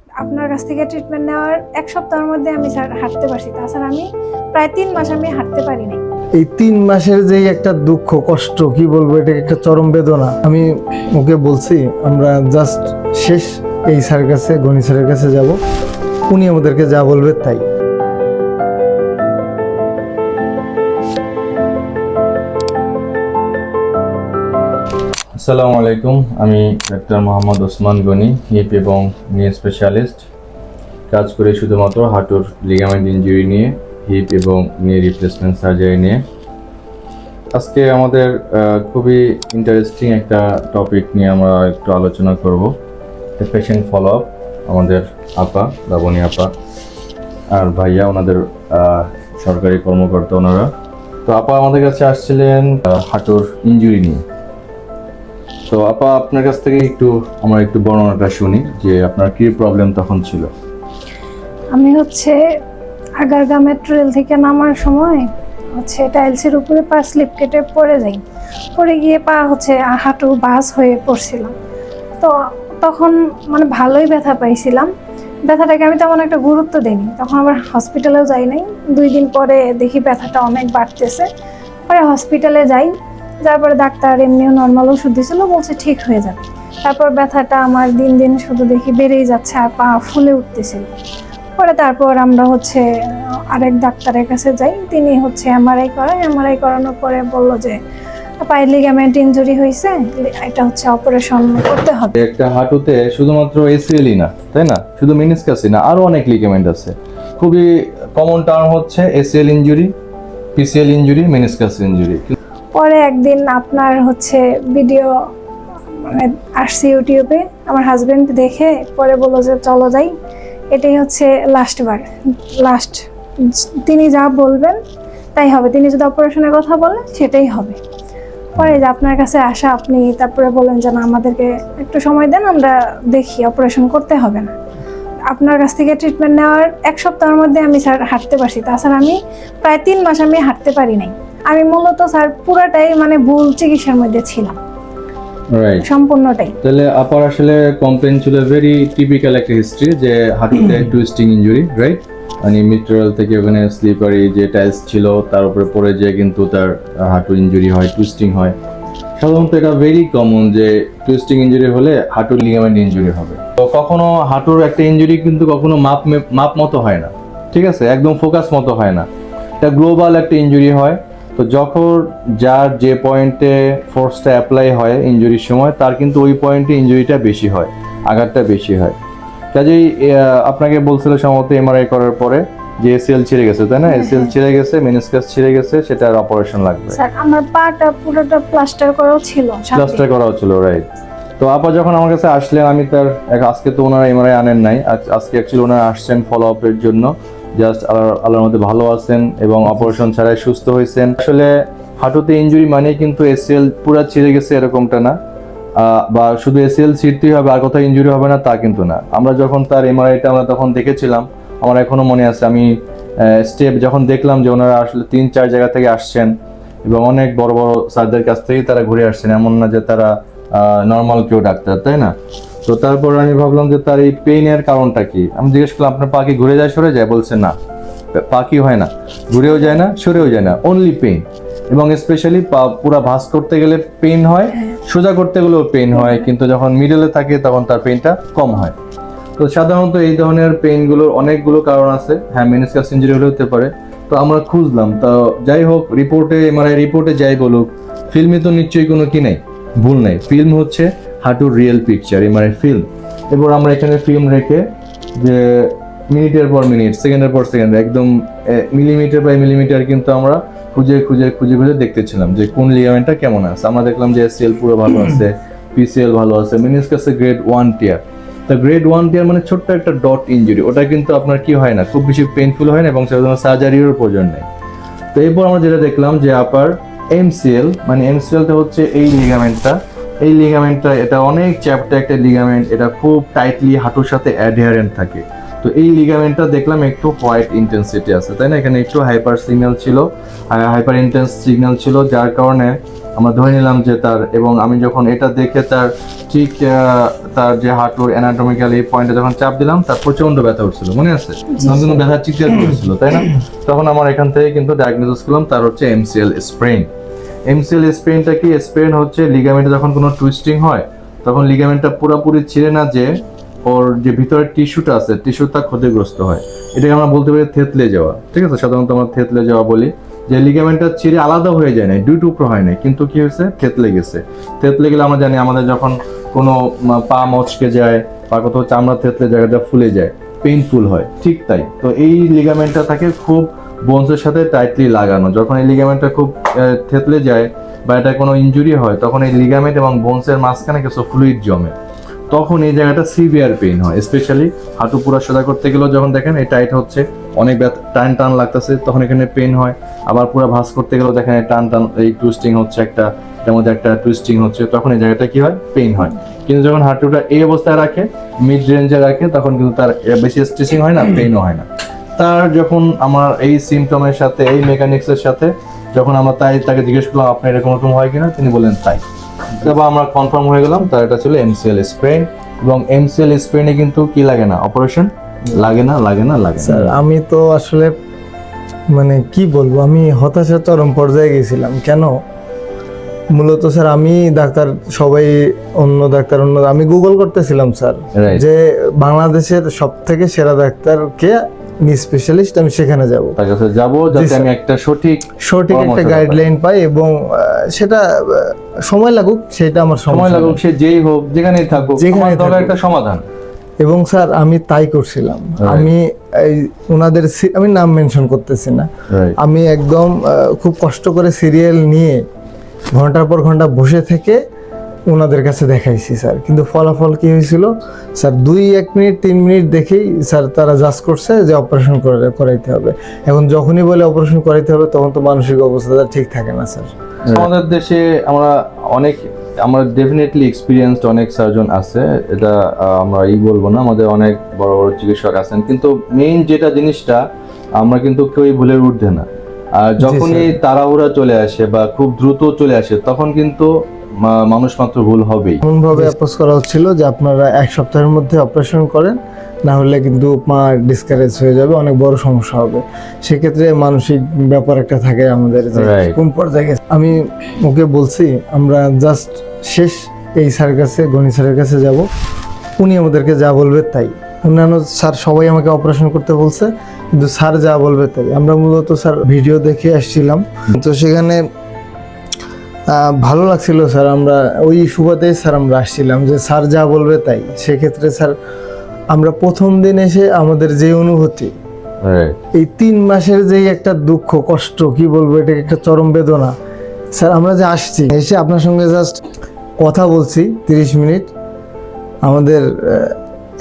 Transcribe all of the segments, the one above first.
আপনার কাছ থেকে ট্রিটমেন্ট নেওয়ার 1 সপ্তাহের মধ্যে আমি স্যার হাঁটতে পারছি। তাছাড়া আমি প্রায় 3 মাস আমি হাঁটতে পারি নাই। এই 3 মাসের যে একটা দুঃখ কষ্ট কি বলবো, এটা একটা চরম বেদনা। আমি ওকে বলছি আমরা জাস্ট শেষ এই স্যারের কাছে, গণি স্যারের কাছে যাব, উনি আমাদেরকে যা বলবে তাই। আসসালামু আলাইকুম, আমি ডাক্তার মোহাম্মদ ওসমান গনি, হিপ এবং নি স্পেশালিস্ট। কাজ করি শুধুমাত্র হাঁটুর লিগামেন্ট ইনজুরি নিয়ে, হিপ এবং নি রিপ্লেসমেন্ট সার্জারি নিয়ে। আজকে আমাদের খুবই ইন্টারেস্টিং একটা টপিক নিয়ে আমরা একটু আলোচনা করব। Patient follow up. আমাদের আপা, লাবণী আপা আর ভাইয়া ওনাদের সরকারি কর্মকর্তা ওনারা। তো আপা আমাদের কাছে আসছিলেন হাঁটুর ইনজুরি নিয়ে। তো আপা আপনার কাছ থেকে আমরা একটু বর্ণনাটা শুনি যে আপনার কি প্রবলেম তখন ছিল। আমি আগারগাঁ মেট্রো রেল থেকে নামার সময় টাইলসের উপরে পা স্লিপ কেটে পড়ে যাই। পড়ে গিয়ে পা হাঁটু বাস হয়ে পড়ছিলাম। তো তখন ভালোই ব্যথা পাইছিলাম। ব্যথাটাকে আমি তেমন একটা গুরুত্ব দিইনি। তখন আবার হসপিটালেও যাই নাই। 2 দিন পরে দেখি ব্যথাটা অনেক বাড়তেছে। পরে হসপিটালে যাই, তারপরে ডাক্তার এমনিও নর্মাল ওষুধ দিয়েছিল, বলছে ঠিক হয়ে যাবে। তারপর ব্যথাটা আমার দিন দিন শুধু দেখি বেড়েই যাচ্ছে আর পা ফুলে উঠতেছিল। পরে তারপর আমরা আরেক ডাক্তারের কাছে যাই। তিনি এমআরআই করানোর পরে বললো যে পায়ের লিগামেন্ট ইনজুরি হয়েছে, এটা অপারেশন করতে হবে। একটা হাঁটুতে শুধুমাত্র এসিএলই না, তাই না, শুধু মেনিসকাসই না, আরো অনেক লিগামেন্ট আছে। খুবই কমন টার্ম হচ্ছে ACL injury, PCL injury, meniscus injury. পরে একদিন আপনার ভিডিও আসছে ইউটিউবে, আমার হাজবেন্ড দেখে পরে বললো যে চলো যাই, এটাই লাস্ট তিনি যা বলবেন তাই হবে। তিনি যদি অপারেশনের কথা বলেন সেটাই হবে। পরে যে আপনার কাছে আসা, আপনি তারপরে বলেন যে না, আমাদেরকে একটু সময় দেন, আমরা দেখি, অপারেশন করতে হবে না। আপনার কাছ থেকে ট্রিটমেন্ট নেওয়ার 1 সপ্তাহের মধ্যে আমি স্যার হাঁটতে পারছি। তাছাড়া আমি প্রায় 3 মাস আমি হাঁটতে পারি নাই। আমি মূলত স্যার পুরাটাই ভুল চিকিৎসার মধ্যে ছিলাম, সম্পূর্ণটাই। তাহলে আপার আসলে কমপ্লেইন ছিল ভেরি টিপিক্যাল একটা হিস্ট্রি, যে হাঁটুতে টুইস্টিং ইনজুরি, রাইট? মানে মিডট্রাল থেকে ওখানে স্লিপারি যে টাইলস ছিল তার উপরে পড়ে যেয়ে কিন্তু তার হাঁটু ইনজুরি হয়, টুইস্টিং হয়। সাধারণত এটা ভেরি কমন যে টুইস্টিং ইনজুরি হলে হাঁটুর লিগামেন্ট ইনজুরি হবে। তো কখনো হাঁটুর একটা ইনজুরি কিন্তু কখনো মাপ মতো হয় না, ঠিক আছে, একদম ফোকাস মতো হয় না। এটা গ্লোবাল একটা ইনজুরি হয়। তো যখন যার যে পয়েন্টে ফোর্সটা অ্যাপ্লাই হয় ইনজুরির সময়, তার কিন্তু ওই পয়েন্টে ইনজুরিটা বেশি হয়, আঘাতটা বেশি হয়। কাজেই আপনাকে বলছিল সম্ভবত এমআরআই করার পরে যে এসিএল ছিঁড়ে গেছে, তাই না? এসিএল ছিঁড়ে গেছে, মেনিসকাস ছিঁড়ে গেছে, সেটার অপারেশন লাগবে। স্যার আমার পাটা পুরোটা প্লাস্টার করাও ছিল, রাইট। তো আপা যখন আমার কাছে আসলেন, আমি তার আজকে তো ওনারা এমআরআই আনেন নাই, আজকে অ্যাকচুয়ালি ওনারা আসছেন ফলো আপের জন্য। জাস্ট আল্লাহর মধ্যে ভালো আছেন এবং অপারেশন ছাড়াই সুস্থ হয়েছেন। আসলে হাঁটুতে ইনজুরি মানে কিন্তু এসিএল পুরো ছিঁড়ে গেছে এরকমটা না, বা শুধু এসিএল ছিঁড়তেই হবে আর কোথাও ইনজুরি হবে না তা কিন্তু না। আমরা যখন তার এমআরআইটা আমরা তখন দেখেছিলাম, আমার এখনো মনে আছে, আমি স্টেপ যখন দেখলাম যে ওনারা আসলে 3-4 জায়গা থেকে আসছেন এবং অনেক বড় বড় স্যারদের কাছ থেকেই তারা ঘুরে আসছেন, এমন না যে তারা নর্মাল কেউ ডাক্তার, তাই না? তো তারপর আমি ভাবলাম যে তার এই পেইনের কারণটা কি। আমি জিজ্ঞেস করলাম আপনার পা কি ঘুরে যায়, সরে যায়? বলছে না, পা কি হয় না, ঘুরেও যায় না, সরেও যায় না, অনলি পেইন। এবং স্পেশালি পা পুরা ভাঁজ করতে গেলে পেইন হয়, সোজা করতে গেলেও পেইন হয়, কিন্তু যখন মিডলে থাকে তখন তার পেইনটা কম হয়। তো সাধারণত এই ধরনের পেইনগুলোর অনেকগুলো কারণ আছে। হ্যাঁ, মেনিসকাস ইনজুরি হলে হতে পারে। তো আমরা খুঁজলাম, তো যাই হোক, রিপোর্টে এমআরআই রিপোর্টে যাই বলুক, ফিল্মে তো নিশ্চয়ই কোনো কি নেই, ভুল নেই। ফিল্ম হচ্ছে হাঁটুর রিয়েল পিকচার, এমআরআই ফিল্ম। এবার আমরা এখানে ফিল্ম রেখে যে মিনিটের পর মিনিট, সেকেন্ডের পর সেকেন্ড, একদম মিলিমিটার বাই মিলিমিটার কিন্তু আমরা খুঁজে দেখতেছিলাম যে কোন লিগামেন্টটা কেমন আছে। আমরা দেখলাম যে এসিএল পুরো ভালো আছে, পিসিএল ভালো আছে, মেনিসকাসে গ্রেড 1 টিয়ার। তা গ্রেড 1 টিয়ার মানে ছোট্ট একটা ডট ইনজুরি, ওটা কিন্তু আপনার কি হয় না, খুব বেশি পেইনফুল হয় না এবং সেজন্য সার্জারিরও প্রয়োজন নেই। তো এরপর আমরা যেটা দেখলাম যে আপার এমসিএল, মানে এমসিএলটা হচ্ছে এই লিগামেন্টটা, এটা অনেক চ্যাপ্টা একটা লিগামেন্ট, এটা খুব টাইটলি হাঁটুর সাথে অ্যাডহেরেন্ট থাকে। তো এই লিগামেন্টটা দেখলাম একটু হোয়াইট ইন্টেন্সিটি আছে, তাই না? এখানে একটু হাইপার ইন্টেন্স সিগন্যাল ছিল, যার কারণে আমরা ধরে নিলাম যে তার, এবং আমি যখন এটা দেখে তার ঠিক তার যে হাঁটুর অ্যানাটমিক্যাল এই পয়েন্টে যখন চাপ দিলাম তার প্রচন্ড ব্যথা উঠছিল, মনে আছে? তখন কিন্তু ব্যথা চিৎকার করেছিল, তাই না? তখন আমার এখান থেকে কিন্তু ডায়াগনোসিস করলাম তার হচ্ছে এমসিএল স্প্রেন। এমসিএল স্প্রেনটা কি? স্প্রেন হচ্ছে লিগামেন্টে যখন কোনো টুইস্টিং হয় তখন লিগামেন্টটা পুরোপুরি ছিঁড়ে না, যে ওর যে ভিতরের টিস্যুটা আছে টিস্যুটা ক্ষতিগ্রস্ত হয়। এটাকে আমরা বলতে পারি থেতলে যাওয়া, ঠিক আছে? সাধারণত আমরা থেতলে যাওয়া বলি, যে লিগামেন্টটা ছিঁড়ে আলাদা হয়ে যায় না, দুই টুকরো হয় না, কিন্তু কি হয়েছে? থেতলে গেছে। থেতলে গেলে আমরা জানি আমাদের যখন কোনো পা মচকে যায় বা কোথাও চামড়া থেতলে জায়গাটা ফুলে যায়, পেইনফুল হয়, ঠিক তাই। তো এই লিগামেন্টটা থাকে খুব বোনসের সাথে টাইটলি লাগানো। যখন এই লিগামেন্টটা খুব থেতলে যায় বা এটা কোনো ইনজুরি হয় তখন এই লিগামেন্ট এবং বোনসের মাঝখানে কিছু ফ্লুইড জমে, তখন এই জায়গাটা সিভিয়ার পেইন হয়। স্পেশালি হাঁটু পুরো সোজা করতে গেলেও যখন দেখেন এই টাইট হচ্ছে, অনেক টান টান লাগতেছে, তখন এখানে পেইন হয়। আবার পুরো ভাঁজ করতে গেলেও দেখেন এই টান টান এই টুইস্টিং হচ্ছে, একটা এটার মধ্যে একটা টুইস্টিং হচ্ছে, তখন এই জায়গাটা কি হয়? পেইন হয়। কিন্তু যখন হাঁটুটা এই অবস্থায় রাখে, মিড রেঞ্জে রাখে, তখন কিন্তু তার বেশি স্ট্রেচিং হয় না, পেইনও হয় না। তার যখন আমার এই সিমটমের সাথে এই মেকানিক্সের সাথে যখন আমরা তাকে জিজ্ঞেস করলাম আপনার এরকম রকম হয় কিনা, তিনি বললেন তাই। তারপর আমরা কনফার্ম হয়ে গেলাম তার এটা ছিল এমসিএল স্প্রেন। এবং এমসিএল স্প্রেনে কিন্তু কি লাগে না? অপারেশন লাগে না। স্যার আমি তো আসলে মানে কি বলবো, আমি হতাশার চরম পর্যায়ে গেছিলাম। কেন? মূলত স্যার আমি ডাক্তার, সবাই অন্য ডাক্তার আমি গুগল করতেছিলাম স্যার, Right. যে বাংলাদেশের সব থেকে সেরা ডাক্তার কে, স্পেশালিস্ট, আমি সেখানে যাব, তার কাছে যাবো যাতে আমি একটা সঠিক একটা গাইডলাইন পাই, এবং সেটা সময় লাগুক, সেটা আমার সময় লাগুক, সে যেই হোক, যেখানেই থাকুক, যেখানেই আমার দরকার থাকুক। একটা সমাধান। এবং স্যার আমি তাই করছিলাম। আমি এই ওনাদের আমি নাম মেনশন করতেছি না, Right. আমি একদম খুব কষ্ট করে সিরিয়াল নিয়ে ঘন্টার পর ঘন্টা বসে থেকে ওনাদের কাছে দেখাইছি স্যার। কিন্তু ফলাফল কি হয়েছিল স্যার? 1 মিনিট 3 মিনিট দেখেই স্যার তারা জাজ করছে যে অপারেশন করাইতে হবে। এখন যখনই বলে অপারেশন করাইতে হবে তখন তো মানসিক অবস্থাটা ঠিক থাকে না স্যার। আমাদের দেশে আমরা ডেফিনেটলি এক্সপিরিয়েন্সড অনেক সার্জন আছে, এটা আমরা বলবো না, আমাদের অনেক বড় বড় চিকিৎসক আছেন, কিন্তু মেইন যেটা জিনিসটা আমরা কিন্তু কেউই ভুলের ঊর্ধ্বে না। আর যখনই তাড়াহুড়া চলে আসে বা খুব দ্রুত চলে আসে তখন কিন্তু মানুষ মাত্র ভুল হবেই। এমনভাবে অ্যাপ্রোচ করা হচ্ছিল যে আপনারা 1 সপ্তাহের মধ্যে অপারেশন করেন, না হলে কিন্তু মা ডিসকারেজ হয়ে যাবে, অনেক বড় সমস্যা হবে। সেক্ষেত্রে মানসিক ব্যাপার একটা থাকে আমাদের, যে Right. কোন পর্যায়ে গেছে। আমি ওকে বলছি আমরা জাস্ট শেষ এই স্যার কাছে, গণি স্যারের কাছে যাব, উনি আমাদেরকে যা বলবে তাই। অন্যান্য স্যার সবাই আমাকে অপারেশন করতে বলছে, কিন্তু স্যার যা বলবে তাই। আমরা মূলত স্যার ভিডিও দেখে আসছিলাম, তো সেখানে ভালো লাগছিল স্যার। আমরা ওই সুবাদেই স্যার আমরা আসছিলাম যে স্যার যা বলবে তাই। সেক্ষেত্রে স্যার আমরা প্রথম দিন এসে আমাদের যে অনুভূতি, Right. এই 3 মাসের যেই একটা দুঃখ কষ্ট, কি বলবো, এটা একটা চরম বেদনা স্যার। আমরা যে আসছি, এসে আপনার সঙ্গে জাস্ট কথা বলছি 30 মিনিট, আমাদের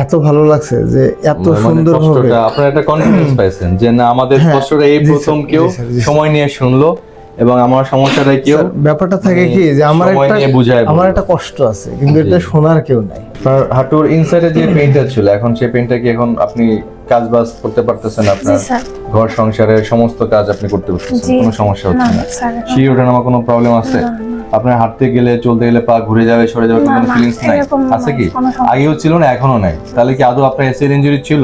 এত ভালো লাগছে যে এত সুন্দর ভাবে আপনারা একটা কনফিডেন্স পাইছেন যে না আমাদের হ্যাঁ, কষ্টটা এই জি প্রথম স্যার, কেউ জি স্যার, জি স্যার। সময় নিয়ে শুনলো এবং আমার সমস্যাটা কেউ স্যার, ব্যাপারটা থাকে কি যে আমার সময় নিয়ে বুঝায় বললো। একটা কষ্ট আছে, কিন্তু এটা শোনার কেউ নাই। আপনার হাঁটুর ইনসাইডে যে পেইনটা ছিল, এখন সেই পেইনটা কি এখন আপনি কাজবাজ করতে পারতেছেন? আপনার জি স্যার। ঘর সংসারের সমস্ত কাজ আপনি করতে পারতেছেন, জি। কোনো সমস্যা হচ্ছে না? স্যার, সেই ওঠানামা কোনো প্রবলেম আছে? আপনার হাঁটতে গেলে চলতে গেলে পা ঘুরে যাবে সরে যাবে, কোনো ফিলিংস নাই? এরকম আছে কি? কোনো সমস্যা আগেও ছিল না, এখনো নাই? তাহলে কি আদৌ আপনার এসির ইনজুরি ছিল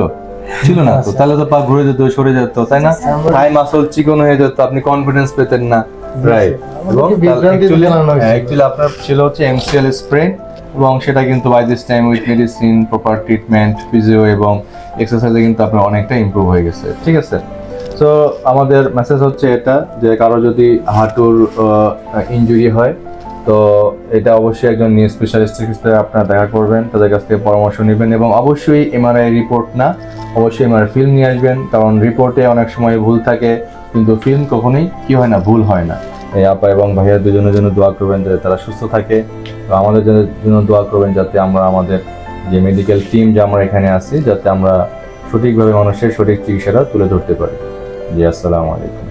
না? তো তাহলে তো পা ঘুরে যেত, সরে যেত, তাই না? থাই মাসল চিকন হয়ে যেত, আপনি কনফিডেন্স পেতেন না, রাইট? এবং অ্যাকচুয়ালি আপনার ছিল হচ্ছে এমসিএল স্প্রেন, এবং সেটা কিন্তু by this time with medicine, proper treatment, physio এবং এক্সারসাইজে কিন্তু আপনার অনেকটা ইমপ্রুভ হয়ে গেছে, ঠিক আছে? সো আমাদের মেসেজ হচ্ছে এটা, যে কারো যদি হাঁটুর ইনজুরি হয় তো এটা অবশ্যই একজন নিউ স্পেশালিস্টের সাথে আপনারা দেখা করবেন, তাদের কাছ থেকে পরামর্শ নেবেন, এবং অবশ্যই এমআরআই রিপোর্ট না, অবশ্যই এমআরআই ফিল্ম নিয়ে আসবেন, কারণ রিপোর্টে অনেক সময় ভুল থাকে কিন্তু ফিল্ম কখনোই কি হয় না, ভুল হয় না। এই আপা এবং ভাইয়া দুজনের জন্য দোয়া করবেন যাতে তারা সুস্থ থাকে, তো আমাদের জন্য দোয়া করবেন যাতে আমরা আমাদের যে মেডিকেল টিম যে আমরা এখানে আছি, যাতে আমরা সঠিকভাবে মানুষের সঠিক চিকিৎসাটা তুলে ধরতে পারি। জি, আসসালামু আলাইকুম।